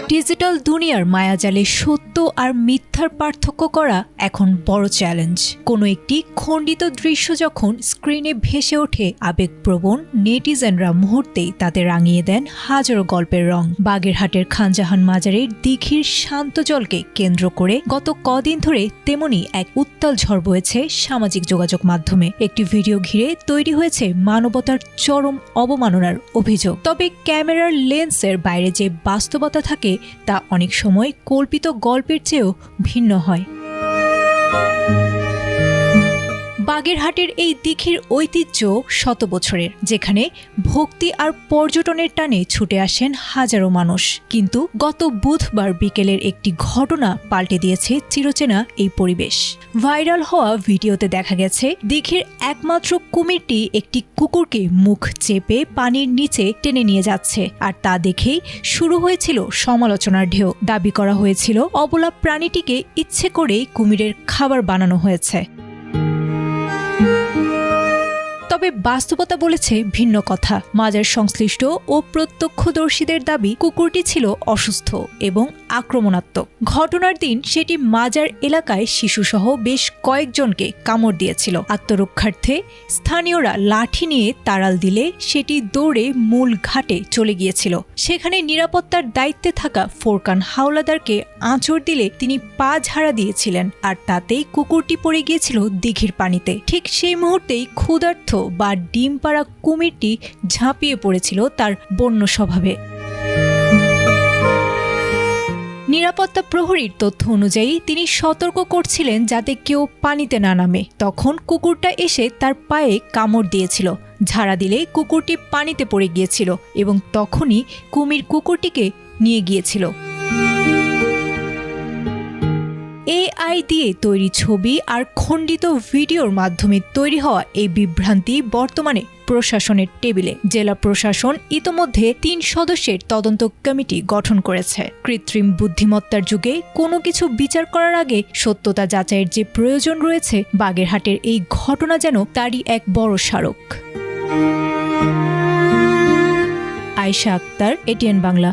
Digital দুনিয়ার মায়াজালে সত্য আর মিথ্যার পার্থক্য করা এখন বড় চ্যালেঞ্জ। কোনো একটি খণ্ডিত দৃশ্য যখন স্ক্রিনে ভেসে ওঠে, আবেগপ্রবণ নেটিজেনরা মুহূর্তেই তাতে রাঙিয়ে দেন হাজারো গল্পের রং। বাগেরহাটের খানজাহান মাজারের দিঘির শান্ত জলকে কেন্দ্র করে গত কদিন ধরে তেমনি এক উত্তাল ঝড় বয়েছে সামাজিক যোগাযোগ মাধ্যমে। একটি ভিডিও ঘিরে তৈরি হয়েছে মানবতার চরম অবমাননার অভিযোগ। তবে ক্যামেরার লেন্সের বাইরে যে বাস্তবতা থাকে তা অনেক সময় কল্পিত গল্পের চেয়েও ভিন্ন হয়। বাগেরহাটের এই দিঘির ঐতিহ্য শত বছরের, যেখানে ভক্তি আর পর্যটনের টানে ছুটে আসেন হাজারো মানুষ। কিন্তু গত বুধবার বিকেলের একটি ঘটনা পাল্টে দিয়েছে চিরচেনা এই পরিবেশ। ভাইরাল হওয়া ভিডিওতে দেখা গেছে দিঘির একমাত্র কুমিরটি একটি কুকুরকে মুখ চেপে পানির নিচে টেনে নিয়ে যাচ্ছে, আর তা দেখেই শুরু হয়েছিল সমালোচনার ঢেউ। দাবি করা হয়েছিল অবলা প্রাণীটিকে ইচ্ছে করেই কুমিরের খাবার বানানো হয়েছে। তবে বাস্তবতা বলেছে ভিন্ন কথা। মাজার সংশ্লিষ্ট ও প্রত্যক্ষদর্শীদের দাবি কুকুরটি ছিল অসুস্থ এবং আক্রমণাত্মক। ঘটনার দিন সেটি মাজার এলাকায় শিশুসহ বেশ কয়েকজনকে কামড় দিয়েছিল। আত্মরক্ষার্থে স্থানীয়রা লাঠি নিয়ে তাড়াল দিলে সেটি দৌড়ে মূল ঘাটে চলে গিয়েছিল। সেখানে নিরাপত্তার দায়িত্বে থাকা ফোরকান হাওলাদারকে আঁচড় দিলে তিনি পা ঝাড়া দিয়েছিলেন, আর তাতেই কুকুরটি পড়ে গিয়েছিল দিঘির পানিতে। ঠিক সেই মুহূর্তেই ক্ষুধার্ত বা ডিম পাড়া কুমিরটি ঝাঁপিয়ে পড়েছিল তার বন্য স্বভাবে। নিরাপত্তা প্রহরীর তথ্য অনুযায়ী তিনি সতর্ক করছিলেন যাতে কেউ পানিতে না নামে। তখন কুকুরটা এসে তার পায়ে কামড় দিয়েছিল। ঝাড়া দিলে কুকুরটি পানিতে পড়ে গিয়েছিল এবং তখনই কুমির কুকুরটিকে নিয়ে গিয়েছিল। এআই দিয়ে তৈরি ছবি আর খণ্ডিত ভিডিওর মাধ্যমে তৈরি হওয়া এই বিভ্রান্তি বর্তমানে প্রশাসনের টেবিলে। জেলা প্রশাসন ইতোমধ্যে ৩ সদস্যের তদন্ত কমিটি গঠন করেছে। কৃত্রিম বুদ্ধিমত্তার যুগে কোনো কিছু বিচার করার আগে সত্যতা যাচাইয়ের যে প্রয়োজন রয়েছে, বাগেরহাটের এই ঘটনা যেন তারই এক বড় স্মারক। আয়েশা আক্তার, এটিএন বাংলা।